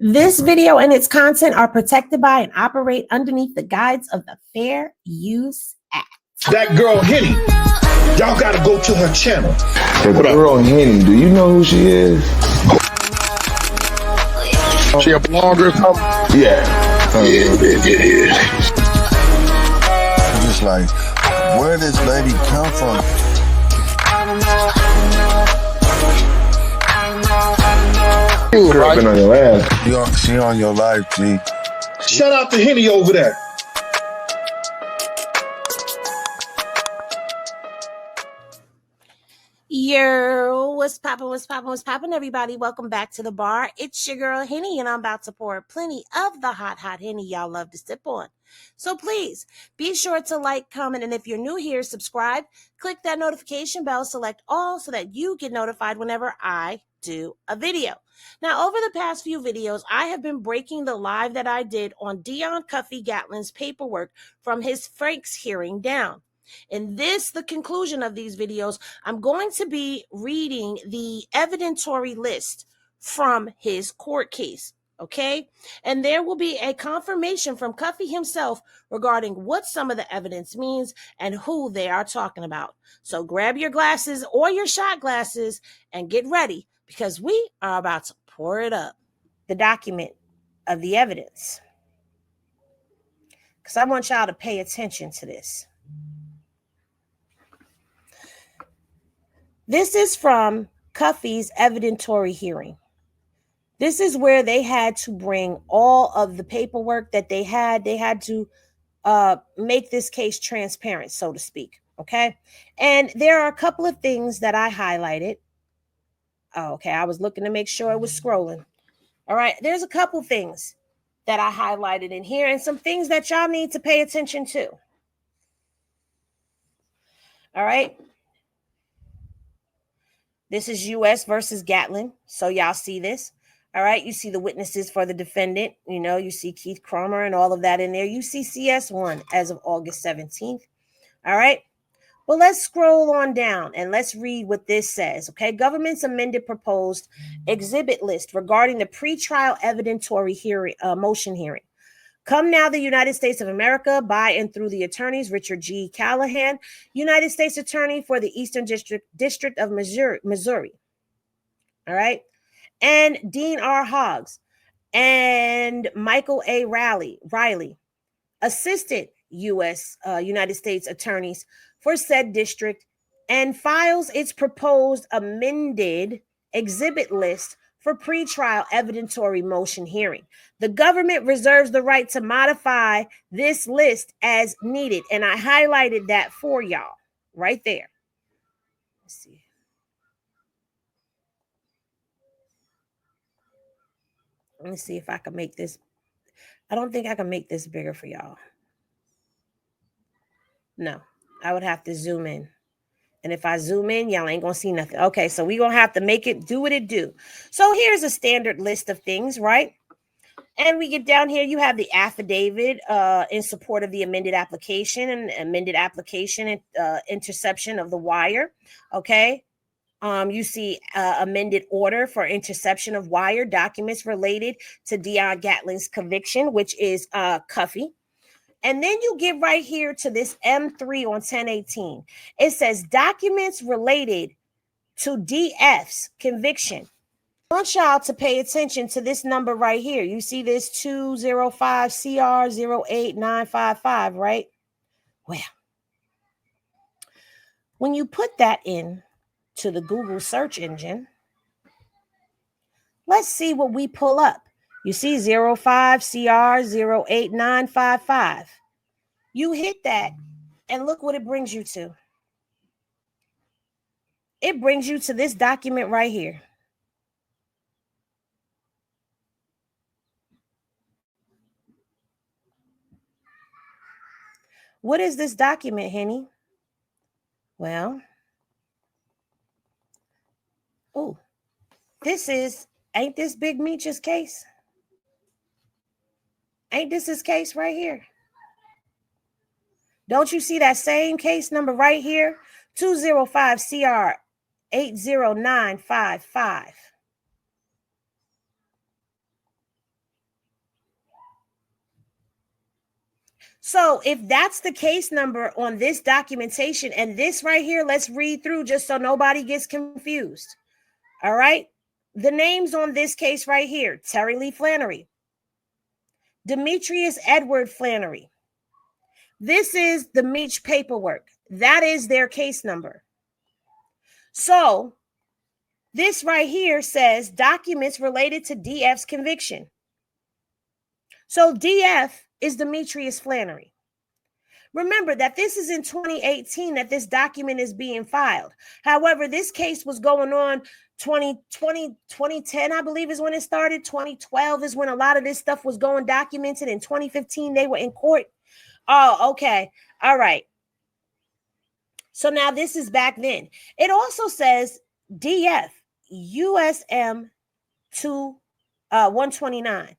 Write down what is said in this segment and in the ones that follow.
This video and its content are protected by and operate underneath the guides of the Fair Use Act. That girl Henny, y'all gotta go to her channel. The girl Henny, do you know who she is? She a blogger or something? Yeah. Yeah. I'm just like, where did this lady come from? Girl been on your ass. She on your life, G. Shout out to Henny over there. Yo, what's poppin', everybody? Welcome back to the bar. It's your girl, Henny, and I'm about to pour plenty of the hot Henny y'all love to sip on. So please, be sure to like, comment, and if you're new here, subscribe. Click that notification bell, select all, so that you get notified whenever I do a video. Now, over the past few videos, I have been breaking the live that I did on Dionne Cuffy Gatling's paperwork from his Frank's hearing down. In the conclusion of these videos, I'm going to be reading the evidentiary list from his court case, okay? And there will be a confirmation from Cuffy himself regarding what some of the evidence means and who they are talking about. So grab your glasses or your shot glasses and get ready, because we are about to pour it up. The document of the evidence, because I want y'all to pay attention to this. This is from Cuffy's evidentiary hearing. This is where they had to bring all of the paperwork that they had. They had to make this case transparent, so to speak. Okay. And there are a couple of things that I highlighted. Oh, okay. I was looking to make sure it was scrolling. All right. There's a couple things that I highlighted in here and some things that y'all need to pay attention to. All right. This is U.S. versus Gatling. So y'all see this. All right. You see the witnesses for the defendant. You know, you see Keith Cromer and all of that in there. You see CS1 as of August 17th. All right. Well, let's scroll on down and let's read what this says. Okay. Government's amended proposed exhibit list regarding the pretrial evidentiary hearing, motion hearing. Come now, the United States of America, by and through the attorneys, Richard G. Callahan, United States Attorney for the Eastern District of Missouri. All right. And Dean R. Hoggs and Michael A. Riley, Assistant United States Attorneys for said district, and files its proposed amended exhibit list for pretrial evidentiary motion hearing. The government reserves the right to modify this list as needed. And I highlighted that for y'all right there. Let's see. Let me see if I can make this. I don't think I can make this bigger for y'all. No, I would have to zoom in. And if I zoom in, y'all ain't going to see nothing. Okay, so we're going to have to make it do what it do. So here's a standard list of things, right? And we get down here, you have the affidavit in support of the amended application and interception of the wire, okay? You see amended order for interception of wire documents related to Dionne Gatling's conviction, which is Cuffy. And then you get right here to this M3 on 1018. It says documents related to DF's conviction. I want y'all to pay attention to this number right here. You see this 205CR08955, right? Well, when you put that in to the Google search engine, let's see what we pull up. You see 05CR08955. You hit that and look what it brings you to. It brings you to this document right here. What is this document, Henny? Well, oh, ain't this Big Meech's case? Ain't this his case right here? Don't you see that same case number right here? 205CR80955. So if that's the case number on this documentation, and this right here, let's read through just so nobody gets confused. All right. The names on this case right here: Terry Lee Flannery, Demetrius Edward Flannery. This is the Meech paperwork. That is their case number. So this right here says documents related to DF's conviction. So DF is Demetrius Flannery. Remember that this is in 2018 that this document is being filed. However, this case was going on 2010, I believe, is when it started. 2012 is when a lot of this stuff was going documented. In 2015, they were in court. Oh, okay. All right. So now this is back then. It also says DF USM 129.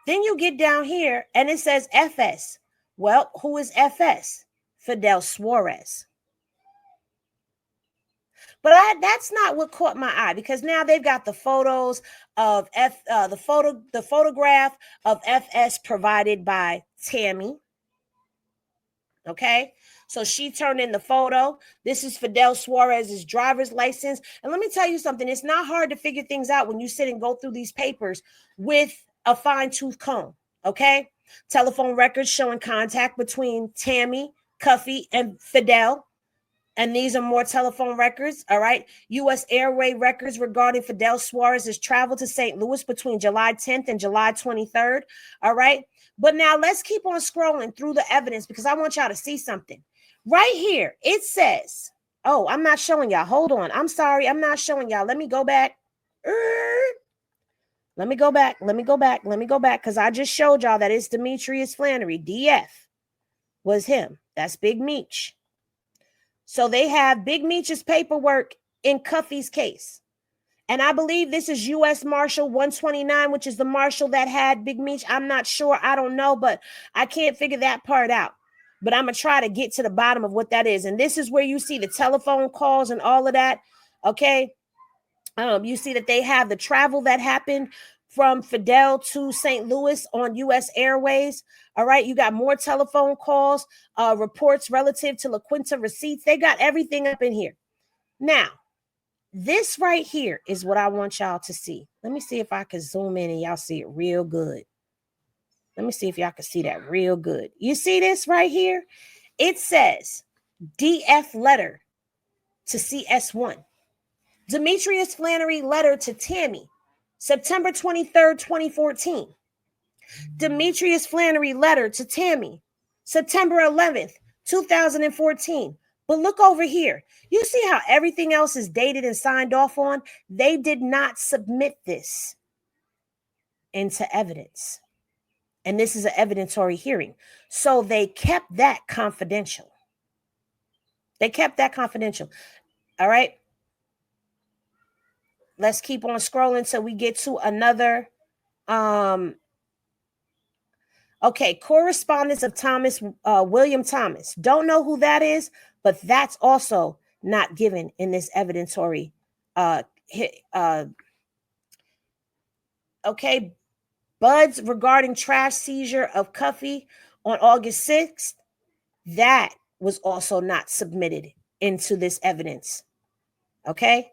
Then you get down here and it says FS. Well, who is FS? Fidel Suarez. But that's not what caught my eye, because now they've got the photos of the photograph of FS provided by Tammy. Okay, so she turned in the photo. This is Fidel Suarez's driver's license. And let me tell you something. It's not hard to figure things out when you sit and go through these papers with a fine-tooth comb. Okay, telephone records showing contact between Tammy, Cuffy, and Fidel. And these are more telephone records. All right. U.S. Airway records regarding Fidel Suarez's travel to St. Louis between July 10th and July 23rd. All right. But now let's keep on scrolling through the evidence, because I want y'all to see something. Right here, it says, oh, I'm not showing y'all. Hold on. I'm sorry. I'm not showing y'all. Let me go back. Let me go back. Because I just showed y'all that it's Demetrius Flannery. DF was him. That's Big Meech. So they have Big Meech's paperwork in Cuffy's case. And I believe this is U.S. Marshal 129, which is the marshal that had Big Meech. I'm not sure. I don't know, but I can't figure that part out. But I'm going to try to get to the bottom of what that is. And this is where you see the telephone calls and all of that. Okay. You see that they have the travel that happened from Fidel to St. Louis on U.S. Airways. All right. You got more telephone calls, reports relative to La Quinta receipts. They got everything up in here. Now, this right here is what I want y'all to see. Let me see if I can zoom in and y'all see it real good. Let me see if y'all can see that real good. You see this right here? It says DF letter to CS1. Demetrius Flannery letter to Tammy, September 23rd, 2014. Demetrius Flannery letter to Tammy, September 11th, 2014. But look over here. You see how everything else is dated and signed off on? They did not submit this into evidence. And this is an evidentiary hearing. So they kept that confidential. All right. Let's keep on scrolling till we get to another. Okay, correspondence of Thomas, William Thomas. Don't know who that is, but that's also not given in this evidentiary. Okay, buds regarding trash seizure of Cuffy on August 6th. That was also not submitted into this evidence. Okay,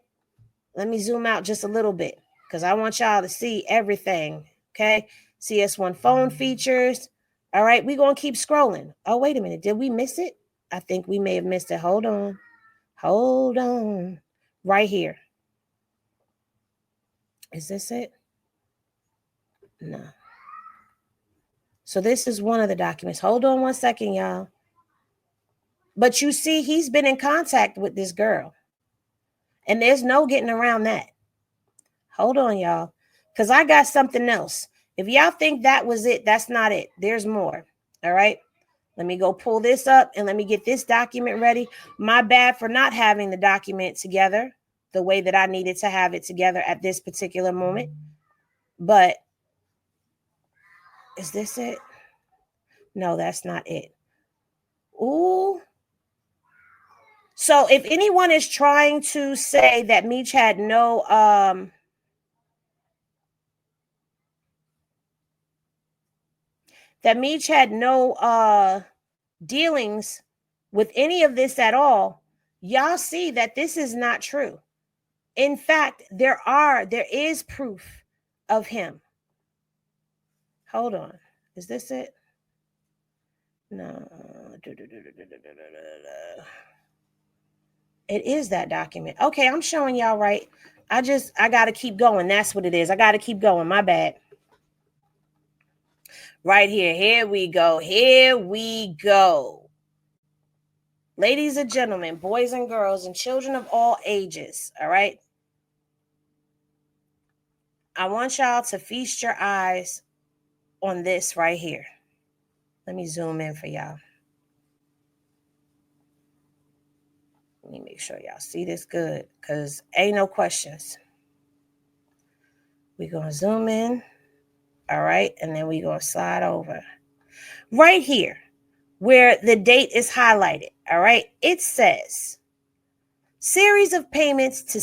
let me zoom out just a little bit because I want y'all to see everything. Okay, CS1 phone features. All right, we're going to keep scrolling. Oh, wait a minute. Did we miss it? I think we may have missed it. Hold on. Right here. Is this it? No. So this is one of the documents. Hold on one second, y'all. But you see, he's been in contact with this girl. And there's no getting around that. Hold on, y'all. Because I got something else. If y'all think that was it, that's not it. There's more. All right. Let me go pull this up and let me get this document ready. My bad for not having the document together the way that I needed to have it together at this particular moment. But is this it? No, that's not it. Ooh. So if anyone is trying to say that Meech had no that Meech had no dealings with any of this at all, y'all see that this is not true. In fact, there is proof of him. Hold on. Is this it? No. It is that document. Okay, I'm showing y'all right. I got to keep going. That's what it is. I got to keep going. My bad. Right here. Here we go. Here we go. Ladies and gentlemen, boys and girls, and children of all ages, all right? I want y'all to feast your eyes on this right here. Let me zoom in for y'all. Let me make sure y'all see this good, because ain't no questions. We're going to zoom in, all right? And then we're going to slide over. Right here, where the date is highlighted, all right? It says, series of payments to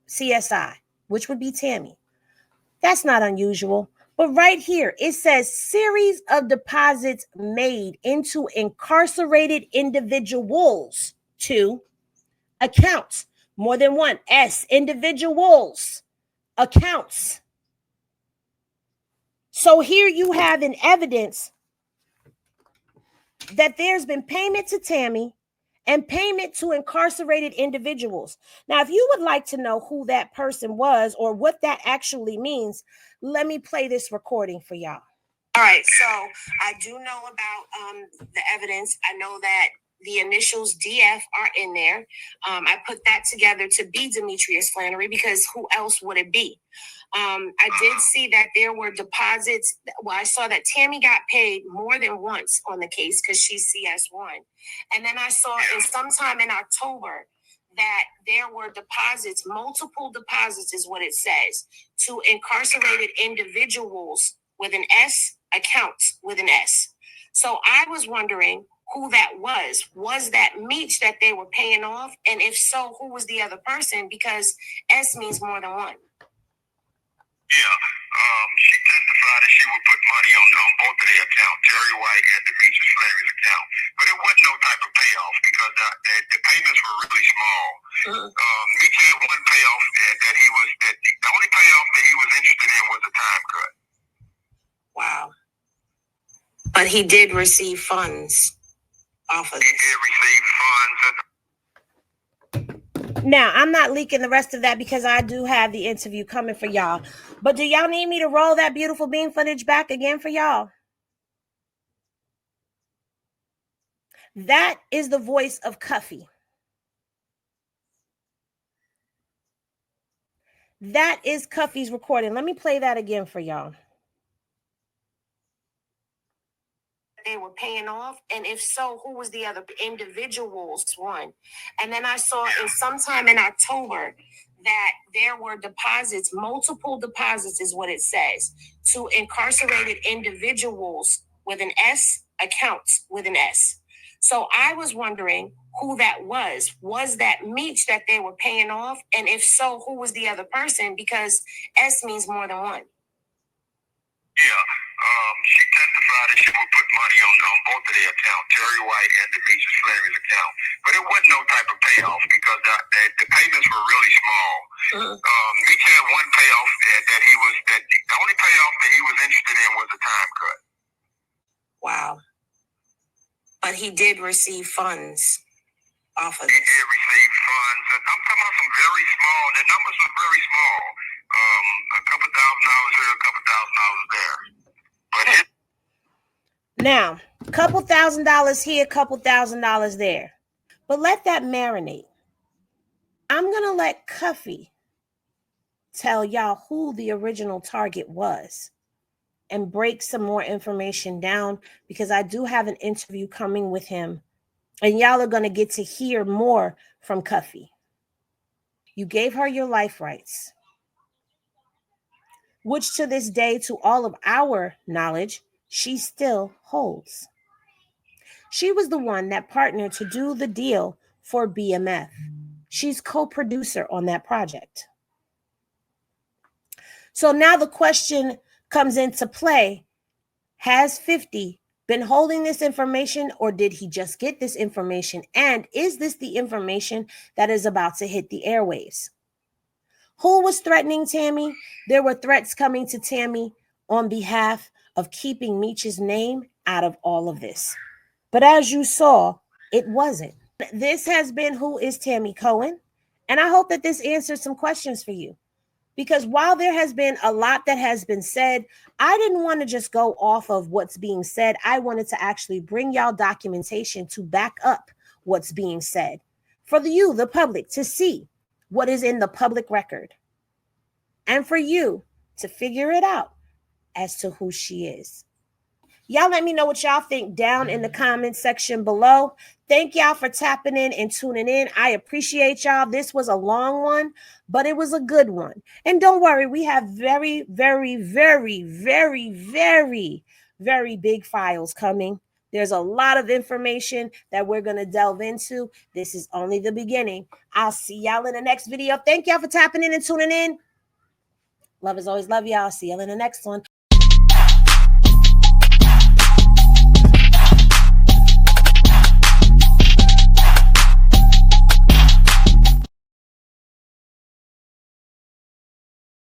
CSI, which would be Tammy. That's not unusual. But right here, it says series of deposits made into incarcerated individuals to accounts. More than one. S, individuals, accounts. So here you have an evidence that there's been payment to Tammy and payment to incarcerated individuals. Now, if you would like to know who that person was or what that actually means, let me play this recording for y'all. All right, so I do know about the evidence. I know that the initials DF are in there. I put that together to be Demetrius Flannery, because who else would it be? I did see that there were deposits. Well, I saw that Tammy got paid more than once on the case because she's CS1. And then I saw sometime in October that there were deposits, multiple deposits is what it says, to incarcerated individuals with an S, accounts with an S. So I was wondering who that was. Was that Meech that they were paying off? And if so, who was the other person? Because S means more than one. Yeah, she testified that she would put money on both of their accounts, Jerry White and Demetrius Flannery's account. But it wasn't no type of payoff because the payments were really small. Meech had one payoff that the only payoff that he was interested in was a time cut. Wow. But he did receive funds off of this. He did receive funds. Now, I'm not leaking the rest of that because I do have the interview coming for y'all. But do y'all need me to roll that beautiful beam footage back again for y'all? That is the voice of Cuffy. That is Cuffy's recording. Let me play that again for y'all. They were paying off, and if so, who was the other individuals one? And then I saw sometime in October that there were deposits, multiple deposits is what it says, to incarcerated individuals with an S, accounts with an S. So I was wondering who that was. Was that Meech that they were paying off? And if so, who was the other person? Because S means more than one. Yeah. She testified that she would put money on both of their accounts, Jerry White and Demetrius Flannery's account. But it wasn't no type of payoff because the payments were really small. Meech had one payoff that the only payoff that he was interested in was a time cut. Wow. But he did receive funds off of this. He did receive funds. I'm talking about some very small. The numbers were very small. A couple $1,000 here, a couple $1,000 there. But now, couple $1,000 here, couple $1,000 there. But let that marinate. I'm going to let Cuffy tell y'all who the original target was and break some more information down, because I do have an interview coming with him and y'all are going to get to hear more from Cuffy. You gave her your life rights, which to this day, to all of our knowledge, she still holds. She was the one that partnered to do the deal for BMF. She's co-producer on that project. So now the question comes into play. Has 50 been holding this information, or did he just get this information? And is this the information that is about to hit the airwaves? Who was threatening Tammy? There were threats coming to Tammy on behalf of keeping Meech's name out of all of this. But as you saw, it wasn't. This has been Who is Tammy Cohen? And I hope that this answers some questions for you. Because while there has been a lot that has been said, I didn't want to just go off of what's being said. I wanted to actually bring y'all documentation to back up what's being said for you, the public, to see what is in the public record, and for you to figure it out as to who she is. Y'all let me know what y'all think down in the comment section below. Thank y'all for tapping in and tuning in. I appreciate y'all. This was a long one, but it was a good one. And don't worry, we have very, very, very, very, very, very big files coming. There's a lot of information that we're going to delve into. This is only the beginning. I'll see y'all in the next video. Thank y'all for tapping in and tuning in. Love is always love, y'all. See y'all in the next one.